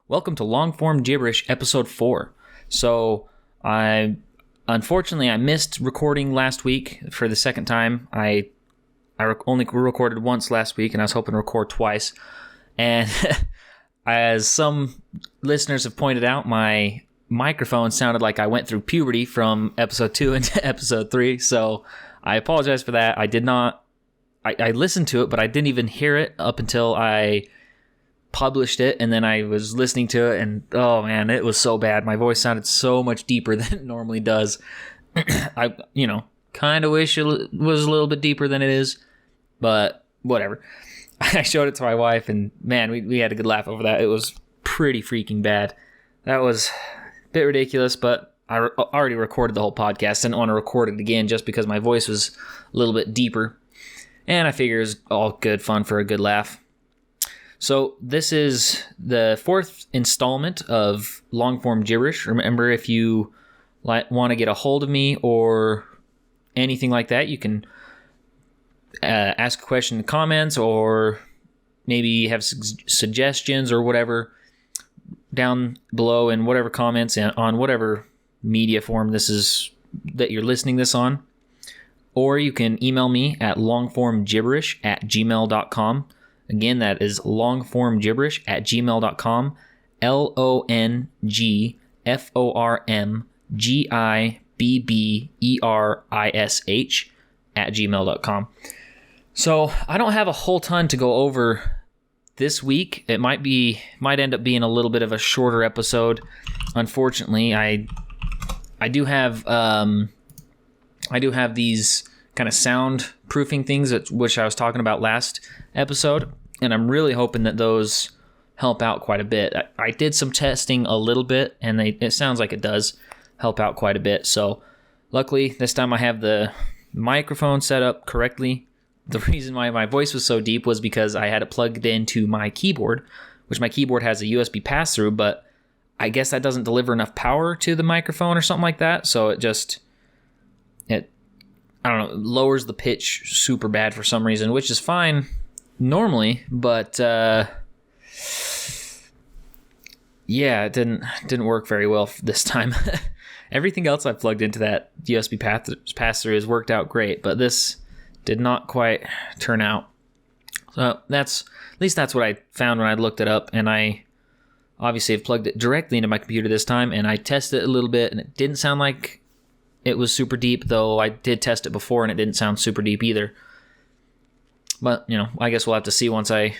Welcome to Long Form Gibberish Episode 4. So, unfortunately I missed recording last week for the second time. I only recorded once last week, and I was hoping to record twice. And as some listeners have pointed out, my microphone sounded like I went through puberty from Episode 2 into Episode 3, so I apologize for that. I listened to it, but I didn't even hear it up until I published it, and then I was listening to it, and oh man, it was so bad. My voice sounded so much deeper than it normally does. I kind of wish it was a little bit deeper than it is, but whatever. I showed it to my wife, and man, we had a good laugh over that. It was pretty freaking bad. That was a bit ridiculous, but I already recorded the whole podcast. I didn't want to record it again just because my voice was a little bit deeper, and I figure it's all good fun for a good laugh. So this is the fourth installment of Long Form Gibberish. Remember, if you want to get a hold of me or anything like that, you can ask a question in the comments, or maybe have suggestions or whatever down below in whatever comments and on whatever media form this is that you're listening this on. Or you can email me at longformgibberish@gmail.com. Again, that is longformgibberish@gmail.com. longformgibberish@gmail.com. So I don't have a whole ton to go over this week. It might end up being a little bit of a shorter episode. Unfortunately, I do have these kind of soundproofing things which I was talking about last episode, and I'm really hoping that those help out quite a bit. I did some testing a little bit, and it sounds like it does help out quite a bit. So luckily this time I have the microphone set up correctly. The reason why my voice was so deep was because I had it plugged into my keyboard, which my keyboard has a USB pass-through, but I guess that doesn't deliver enough power to the microphone or something like that, so it I don't know, lowers the pitch super bad for some reason, which is fine normally, but yeah, it didn't work very well this time. Everything else I plugged into that USB pass-through has worked out great, but this did not quite turn out. So at least that's what I found when I looked it up, and I obviously have plugged it directly into my computer this time, and I tested it a little bit, and it didn't sound like it was super deep, though I did test it before and it didn't sound super deep either. But, I guess we'll have to see once I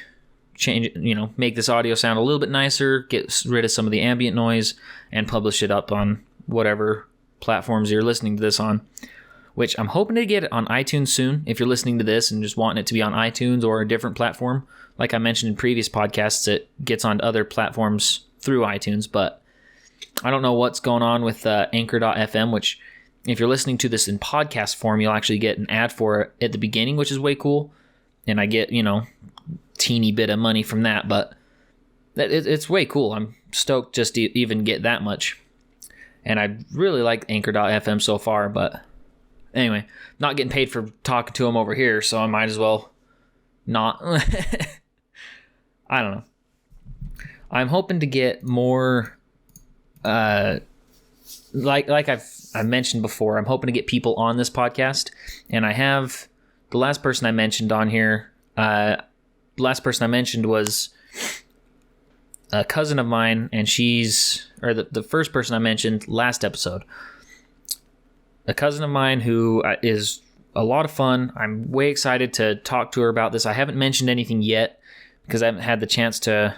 change it, make this audio sound a little bit nicer, get rid of some of the ambient noise, and publish it up on whatever platforms you're listening to this on, which I'm hoping to get it on iTunes soon. If you're listening to this and just wanting it to be on iTunes or a different platform, like I mentioned in previous podcasts, it gets onto other platforms through iTunes, but I don't know what's going on with Anchor.fm, which, if you're listening to this in podcast form, you'll actually get an ad for it at the beginning, which is way cool. And I get, teeny bit of money from that, but it's way cool. I'm stoked just to even get that much. And I really like Anchor.fm so far, but anyway, not getting paid for talking to them over here, so I might as well not. I don't know. I'm hoping to get more, like I've mentioned before, I'm hoping to get people on this podcast, and I have the last person I mentioned on here. The last person I mentioned was a cousin of mine, and the first person I mentioned last episode. A cousin of mine who is a lot of fun. I'm way excited to talk to her about this. I haven't mentioned anything yet because I haven't had the chance to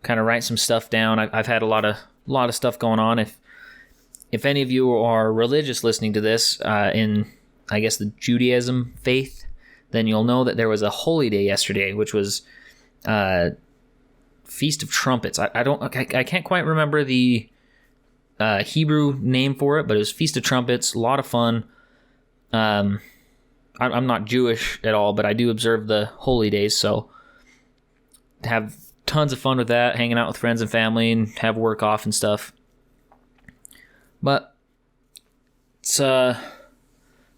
kind of write some stuff down. I've had a lot of stuff going on. If any of you are religious listening to this in, I guess, the Judaism faith, then you'll know that there was a holy day yesterday, which was Feast of Trumpets. I can't quite remember the Hebrew name for it, but it was Feast of Trumpets. A lot of fun. I'm not Jewish at all, but I do observe the holy days, so have tons of fun with that, hanging out with friends and family, and have work off and stuff. But it's a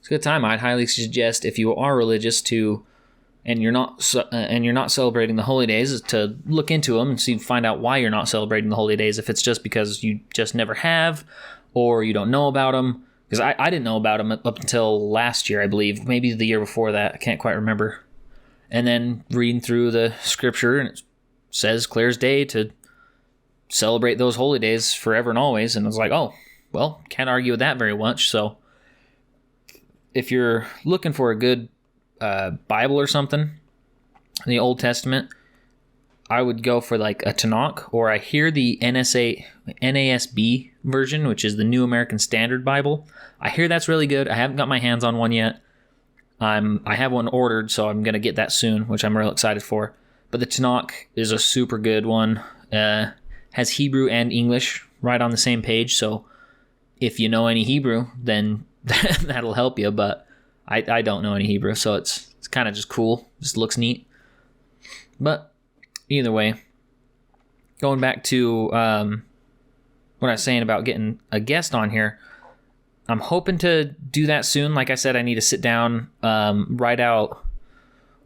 good time. I'd highly suggest, if you are religious, to and you're not celebrating the holy days, is to look into them and find out why you're not celebrating the holy days. If it's just because you just never have, or you don't know about them. Because I didn't know about them up until last year, I believe, maybe the year before that. I can't quite remember. And then reading through the scripture, and it says clear as day to celebrate those holy days forever and always. And I was like, oh, well, can't argue with that very much. So if you're looking for a good Bible or something in the Old Testament, I would go for like a Tanakh, or I hear the NASB version, which is the New American Standard Bible. I hear that's really good. I haven't got my hands on one yet. I have one ordered, so I'm going to get that soon, which I'm real excited for. But the Tanakh is a super good one. Has Hebrew and English right on the same page, so if you know any Hebrew, then that'll help you, but I don't know any Hebrew, so it's kind of just cool. Just looks neat. But either way, going back to what I was saying about getting a guest on here, I'm hoping to do that soon. Like I said, I need to sit down, write out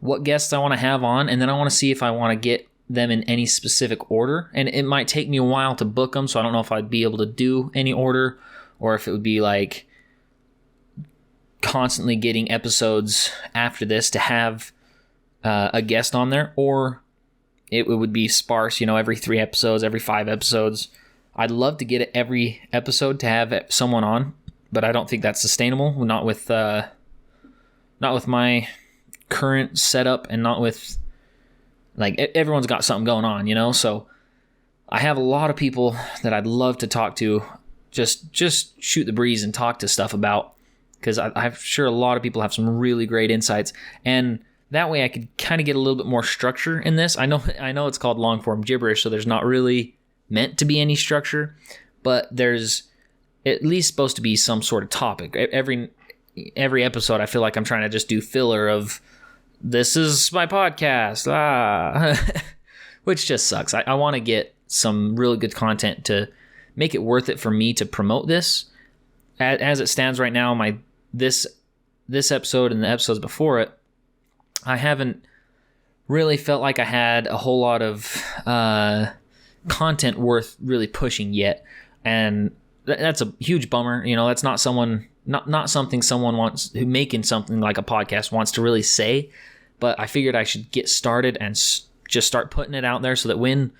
what guests I want to have on, and then I want to see if I want to get them in any specific order. And it might take me a while to book them, so I don't know if I'd be able to do any order, or if it would be like constantly getting episodes after this to have a guest on there, or it would be sparse, every 3 episodes, every 5 episodes. I'd love to get it every episode to have someone on, but I don't think that's sustainable. Not with my current setup, and not with, like, everyone's got something going on, So I have a lot of people that I'd love to talk to, just shoot the breeze and talk to stuff about, because I'm sure a lot of people have some really great insights, and that way I could kind of get a little bit more structure in this. I know it's called long form gibberish, so there's not really meant to be any structure, but there's at least supposed to be some sort of topic. Every episode, I feel like I'm trying to just do filler of, this is my podcast, which just sucks. I want to get some really good content to make it worth it for me to promote this. As it stands right now, this episode and the episodes before it, I haven't really felt like I had a whole lot of content worth really pushing yet, and that's a huge bummer. That's not something someone wants, who making something like a podcast wants to really say. But I figured I should get started and just start putting it out there, so that when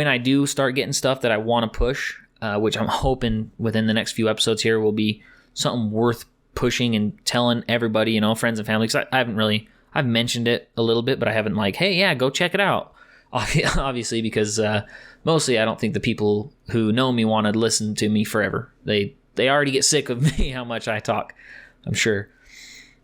I do start getting stuff that I want to push, which I'm hoping within the next few episodes here will be something worth pushing and telling everybody, friends and family. Because I've mentioned it a little bit, but I haven't like, hey, yeah, go check it out. Obviously, because mostly I don't think the people who know me want to listen to me forever. They already get sick of me, how much I talk, I'm sure.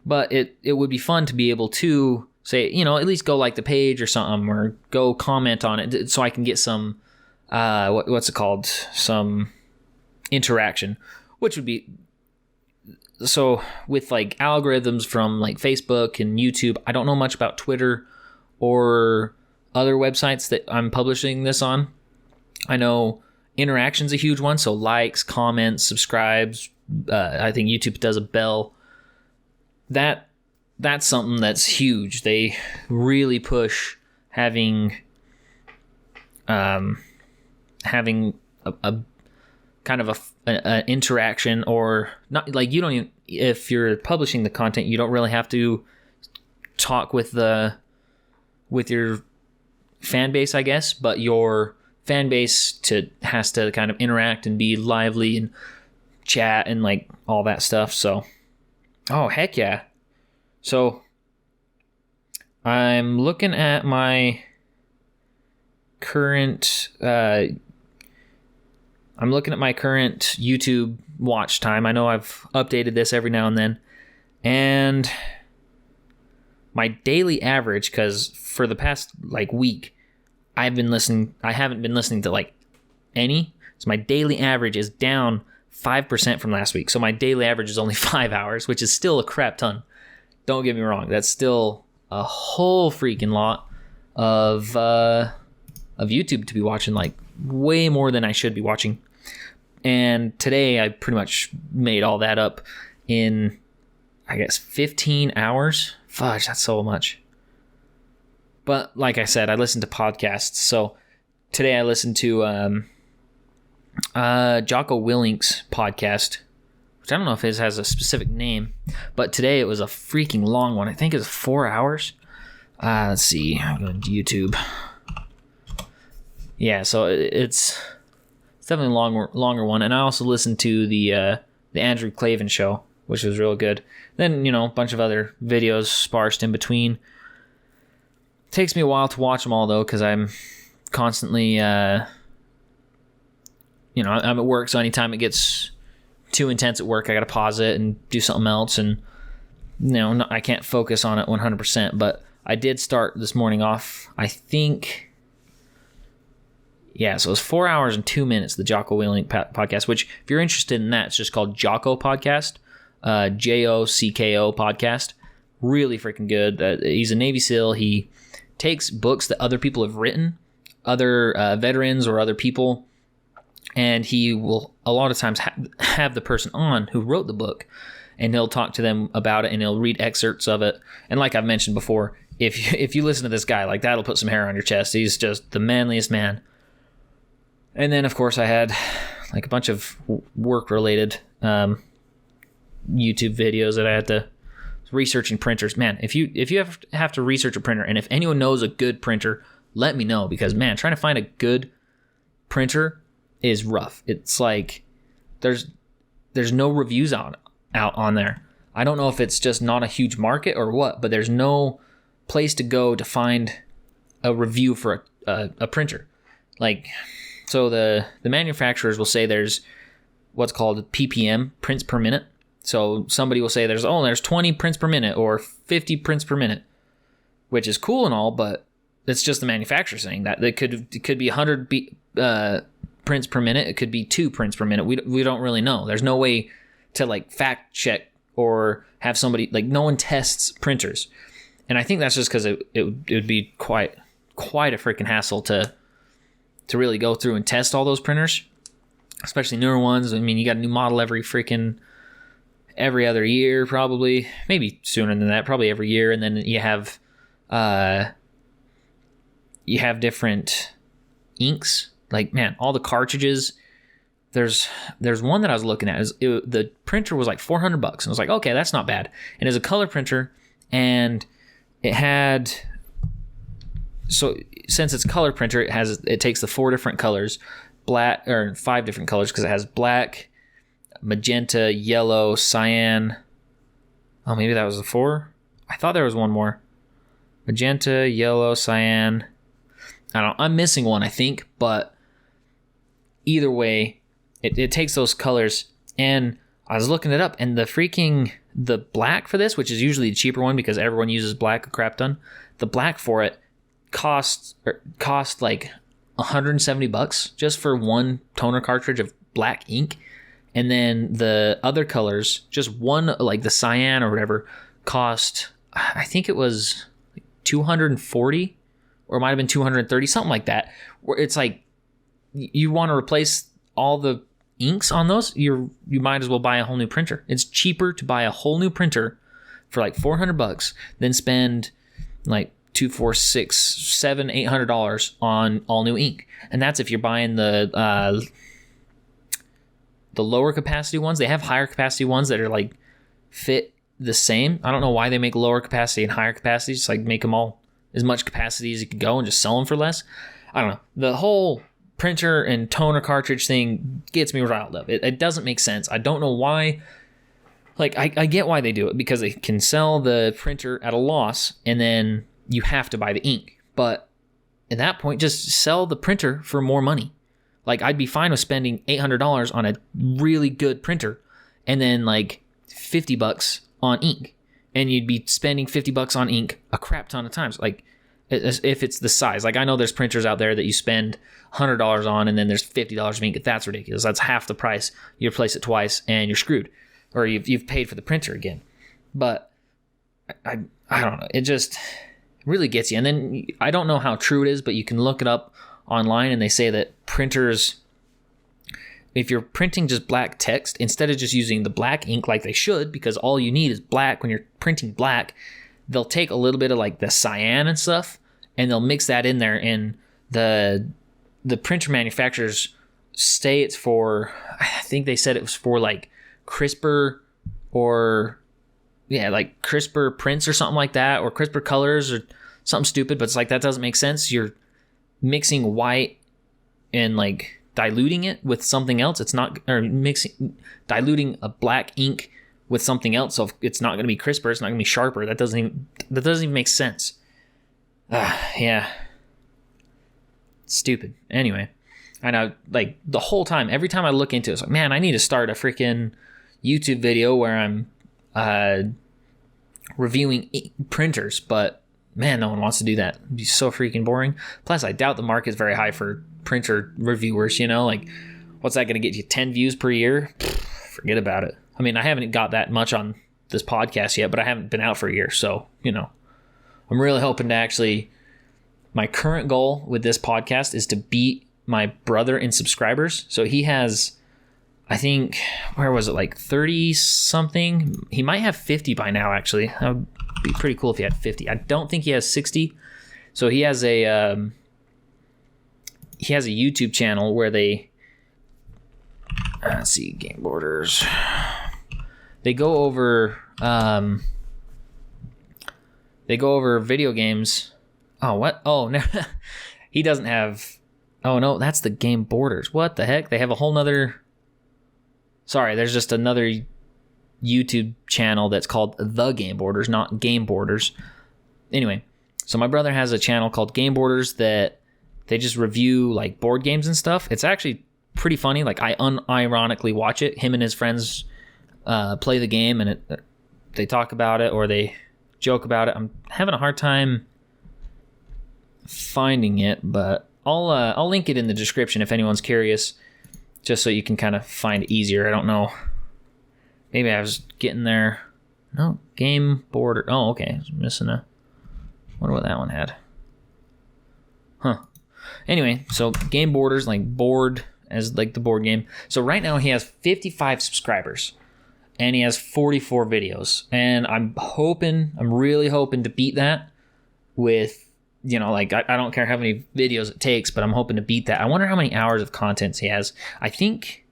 But it would be fun to be able to say, at least go like the page or something, or go comment on it, so I can get some, what's it called? Some interaction, which would be, so with like algorithms from like Facebook and YouTube, I don't know much about Twitter or other websites that I'm publishing this on. I know interaction's a huge one, so likes, comments, subscribes. I think YouTube does a bell. That's something that's huge. They really push having a kind of an interaction, or not, like, you don't even, if you're publishing the content, you don't really have to talk with your fan base, I guess, but your fan base has to kind of interact and be lively and chat and like all that stuff. So, oh heck yeah. So I'm looking at my current YouTube watch time. I know I've updated this every now and then, and my daily average, because for the past like week I haven't been listening to like any, so my daily average is down 5% from last week. So my daily average is only 5 hours, which is still a crap ton. Don't get me wrong, that's still a whole freaking lot of YouTube to be watching, like way more than I should be watching. And today I pretty much made all that up in, I guess, 15 hours. Fudge, that's so much. But like I said, I listen to podcasts. So today I listened to Jocko Willink's podcast, which I don't know if his has a specific name, but today it was a freaking long one. I think it was 4 hours. Let's see. I'm going to YouTube. Yeah, so it's definitely a longer one. And I also listened to the Andrew Klavan show, which was real good. Then, a bunch of other videos sparsed in between. Takes me a while to watch them all, though, because I'm constantly, I'm at work, so anytime it gets too intense at work, I got to pause it and do something else, and, I can't focus on it 100%, but I did start this morning off, I think, so it was 4 hours and 2 minutes, the Jocko Willink podcast, which, if you're interested in that, it's just called Jocko Podcast, Jocko Podcast. Really freaking good. He's a Navy SEAL. He takes books that other people have written, other veterans or other people, and he will a lot of times have the person on who wrote the book, and he'll talk to them about it, and he'll read excerpts of it. And like I've mentioned before, if you listen to this guy, like, that'll put some hair on your chest. He's just the manliest man. And then, of course, I had like a bunch of work-related YouTube videos that I had to researching printers. Man, if you have to research a printer, and if anyone knows a good printer, let me know, because, man, trying to find a good printer is rough. It's like there's no reviews out on there. I don't know if it's just not a huge market or what, but there's no place to go to find a review for a printer. Like, so the manufacturers will say there's what's called PPM, prints per minute. So somebody will say there's 20 prints per minute or 50 prints per minute, which is cool and all, but it's just the manufacturer saying that. It could be 100 prints per minute. It could be 2 prints per minute. We don't really know. There's no way to like fact check or have somebody, like, no one tests printers. And I think that's just because it would be quite a freaking hassle to really go through and test all those printers, especially newer ones. I mean, you got a new model every other year, probably, maybe sooner than that, probably every year. And then you have different inks. Like, man, all the cartridges. There's one that I was looking at. The printer was like $400, and I was like, okay, that's not bad. And it's a color printer, and it had, so since it's a color printer, it takes the 4 different colors, black, or 5 different colors, because it has black, magenta, yellow, cyan. Oh, maybe that was the 4. I thought there was one more. Magenta, yellow, cyan. I don't know. I'm missing one, I think, but either way, it takes those colors, and I was looking it up, and the black for this, which is usually the cheaper one because everyone uses black a crap ton, the black for it cost like $170 just for one toner cartridge of black ink. And then the other colors, just one, like the cyan or whatever, cost, I think it was like $240, or it might have been $230, something like that, where it's like, you want to replace all the inks on those, you might as well buy a whole new printer. It's cheaper to buy a whole new printer for like $400 than spend like $200, $400, $600, $700, $800 on all new ink. And that's if you're buying the lower capacity ones. They have higher capacity ones that are like fit the same. I don't know why they make lower capacity and higher capacity. Just like make them all as much capacity as you can go and just sell them for less. I don't know. The whole printer and toner cartridge thing gets me riled up. It doesn't make sense. I don't know why. Like, I get why they do it, because they can sell the printer at a loss and then you have to buy the ink. But at that point, just sell the printer for more money. Like, I'd be fine with spending $800 on a really good printer and then like $50 on ink. And you'd be spending $50 on ink a crap ton of times. Like, if it's the size. Like, I know there's printers out there that you spend $100 on and then there's $50 of ink. That's ridiculous. That's half the price. You replace it twice and you're screwed. Or you've paid for the printer again. But I don't know. It just really gets you. And then I don't know how true it is, but you can look it up online, and they say that printers, if you're printing just black text, instead of just using the black ink like they should, because all you need is black when you're printing black, they'll take a little bit of like the cyan and stuff and they'll mix that in there, and the printer manufacturers say it's for, I think they said it was for like CRISPR or like CRISPR prints or something like that, or CRISPR colors or something stupid, but it's like, that doesn't make sense. You're mixing white and like diluting it with something else. It's not, or diluting a black ink with something else. So it's not going to be crisper. It's not going to be sharper. That doesn't even make sense. Yeah. Stupid. Anyway, I know, like the whole time, every time I look into it, it's like, man, I need to start a freaking YouTube video where I'm reviewing printers, but man, no one wants to do that. It'd be so freaking boring. Plus, I doubt the market's very high for printer reviewers, you know? Like, what's that going to get you, 10 views per year? Forget about it. I mean, I haven't got that much on this podcast yet, but I haven't been out for a year, so, you know. I'm really hoping to actually... My current goal with this podcast is to beat my brother in subscribers. So he has, I think, where was it, like 30-something? He might have 50 by now, actually. That would be pretty cool if he had 50. I don't think he has 60. So he has a YouTube channel where they, let's see, Game Borders. They go over video games. Oh, what? Oh, no. He doesn't have... Oh, no, that's the Game Borders. What the heck? They have a whole nother... Sorry, there's just another YouTube channel that's called The Game Borders, not Game Borders. Anyway, so my brother has a channel called Game Borders that they just review, like, board games and stuff. It's actually pretty funny. Like, I unironically watch it. Him and his friends play the game, and they talk about it, or they joke about it. I'm having a hard time finding it, but I'll link it in the description if anyone's curious, just so you can kind of find it easier. I don't know, maybe I was getting there. No, Game Border. Oh, okay, I was missing a... Wonder what that one had. Anyway, so Game Borders, like board as like the board game. So right now he has 55 subscribers and he has 44 videos, and I'm really hoping to beat that with, you know, like, I don't care how many videos it takes, but I'm hoping to beat that. I wonder how many hours of content he has. I think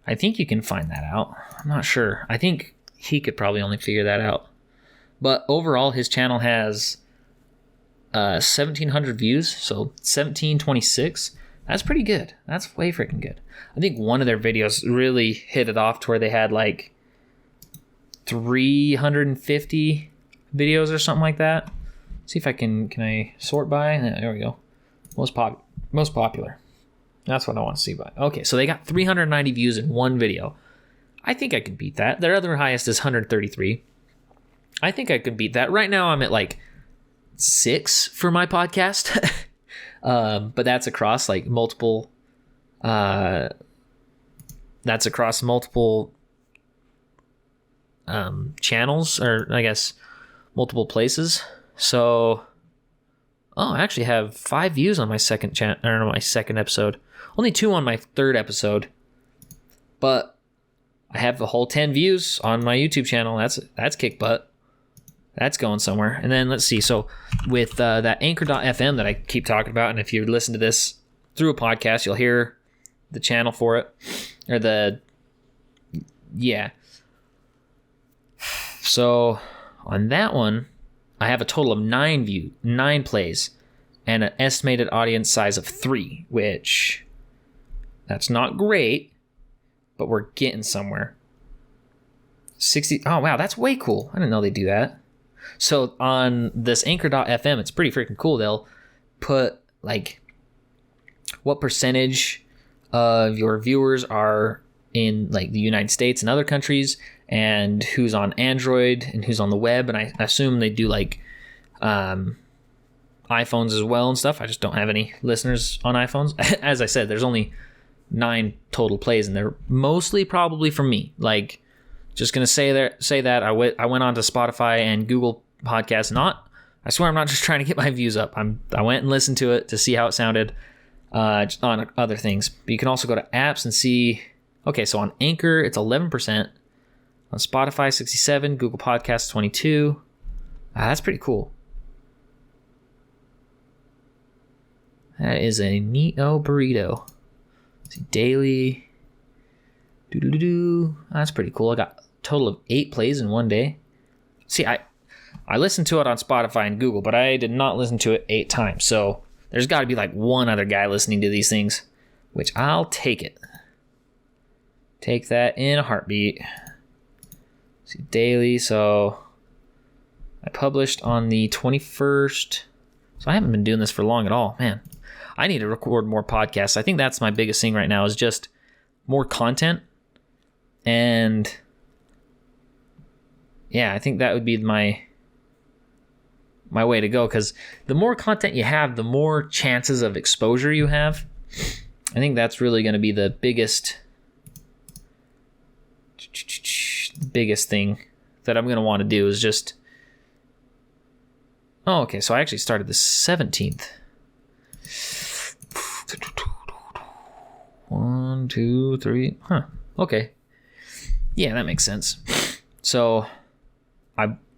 you can find that out. I'm not sure. I think he could probably only figure that out. But overall, his channel has 1,700 views, so 1,726. That's pretty good. That's way freaking good. I think one of their videos really hit it off to where they had like 350 videos or something like that. See if I can I sort by? There we go. Most popular. That's what I want to see by. Okay, so they got 390 views in one video. I think I could beat that. Their other highest is 133. I think I could beat that. Right now I'm at like 6 for my podcast. But that's across like multiple channels, or I guess multiple places. So, I actually have 5 views on my second episode. Only 2 on my third episode. But I have the whole 10 views on my YouTube channel. That's kick butt. That's going somewhere. And then let's see. So with that Anchor.fm that I keep talking about, and if you listen to this through a podcast, you'll hear the channel for it, or yeah. So on that one, I have a total of 9 plays, and an estimated audience size of 3, which that's not great, but we're getting somewhere. 60. Oh, wow. That's way cool. I didn't know they do that. So on this Anchor.fm, it's pretty freaking cool. They'll put like what percentage of your viewers are in like the United States and other countries, and who's on Android and who's on the web. And I assume they do like iPhones as well and stuff. I just don't have any listeners on iPhones. As I said, there's only 9 total plays, and they're mostly probably from me. Like, just gonna say that I went on to Spotify and Google Podcasts. I swear I'm not just trying to get my views up. I went and listened to it to see how it sounded on other things. But you can also go to apps and see. Okay, so on Anchor it's 11%, on Spotify 67%, Google Podcasts 22%. That's pretty cool. That is a neato burrito. Let's see, daily. That's pretty cool. I got a total of 8 plays in one day. See, I listened to it on Spotify and Google, but I did not listen to it 8 times. So there's got to be like one other guy listening to these things, which I'll take it. Take that in a heartbeat. See, daily. So I published on the 21st. So I haven't been doing this for long at all. Man, I need to record more podcasts. I think that's my biggest thing right now is just more content. And yeah, I think that would be my way to go, because the more content you have, the more chances of exposure you have. I think that's really going to be the biggest thing that I'm going to want to do is just... Oh, okay, so I actually started the 17th. 1, 2, 3. Huh. Okay. Yeah, that makes sense. So,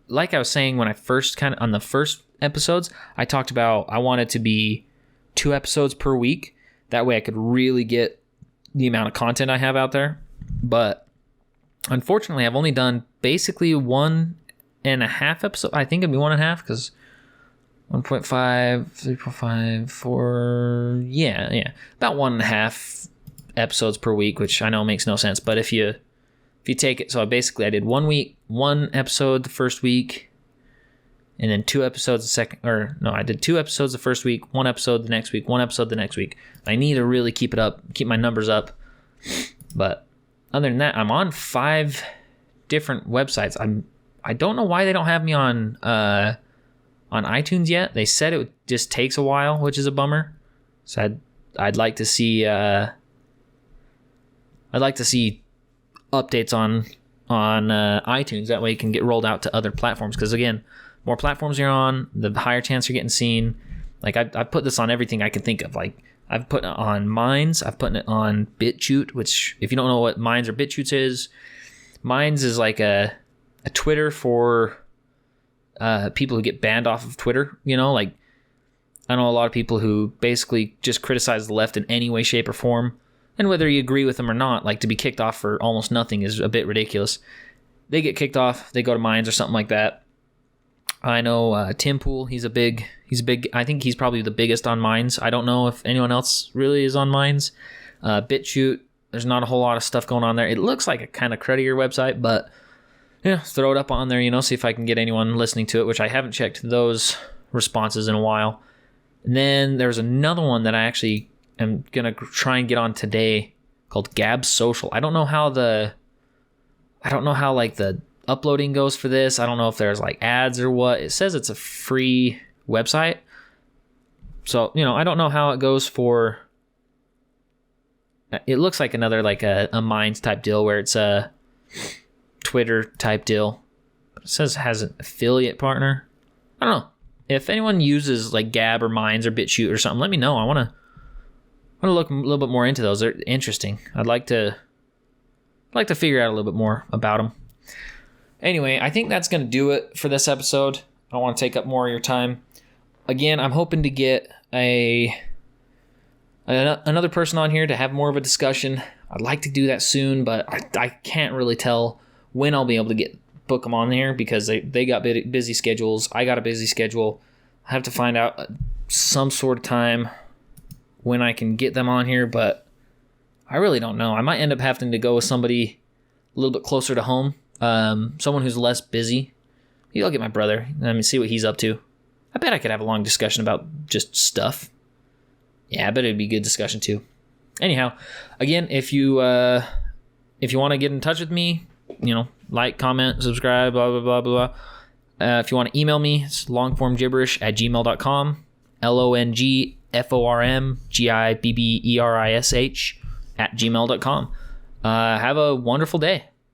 like I was saying when I first on the first episodes, I talked about I wanted to be 2 episodes per week. That way I could really get the amount of content I have out there. But unfortunately, I've only done basically 1.5 episodes. I think it'd be 1.5 because 1.5, 3.5, 4. Yeah. About 1.5 episodes per week, which I know makes no sense. But if you take it, so basically I did 1 week, 1 episode the first week, and then 2 episodes the second, or no, I did 2 episodes the first week, 1 episode the next week, 1 episode the next week. I need to really keep it up, keep my numbers up. But other than that, I'm on 5 different websites. I don't know why they don't have me on iTunes yet. They said it just takes a while, which is a bummer. So I'd like to see updates on iTunes. That way it can get rolled out to other platforms, because again, more platforms you're on, the higher chance you're getting seen. Like I've put this on everything I can think of. Like I've put it on Minds, I've put it on BitChute, which if you don't know what Minds or BitChute is, Minds is like a Twitter for people who get banned off of Twitter. You know, like I know a lot of people who basically just criticize the left in any way, shape, or form. And whether you agree with them or not, like to be kicked off for almost nothing is a bit ridiculous. They get kicked off, they go to Minds or something like that. I know Tim Pool, he's a big, I think he's probably the biggest on Minds. I don't know if anyone else really is on Minds. BitChute, there's not a whole lot of stuff going on there. It looks like a kind of cruddier website, but yeah, throw it up on there, see if I can get anyone listening to it, which I haven't checked those responses in a while. And then there's another one that I actually am going to try and get on today called Gab Social. I don't know how like the uploading goes for this. I don't know if there's like ads or what. It says it's a free website. So, I don't know how it goes for. It looks like another like a Minds type deal where it's a Twitter type deal. But it says it has an affiliate partner. I don't know. If anyone uses like Gab or Minds or BitChute or something, let me know. I want to look a little bit more into those. They're interesting. I'd like to figure out a little bit more about them. Anyway, I think that's going to do it for this episode. I don't want to take up more of your time. Again, I'm hoping to get another person on here to have more of a discussion. I'd like to do that soon, but I can't really tell when I'll be able to book them on there because they got busy schedules. I got a busy schedule. I have to find out some sort of time when I can get them on here, but I really don't know. I might end up having to go with somebody a little bit closer to home, someone who's less busy. Maybe I'll get my brother. See what he's up to. I bet I could have a long discussion about just stuff. Yeah, I bet it'd be a good discussion too. Anyhow, again, if you want to get in touch with me, like, comment, subscribe, blah, blah, blah, blah. If you want to email me, it's longformgibberish@gmail.com. LONGFORMGIBBERISH @gmail.com. Have a wonderful day.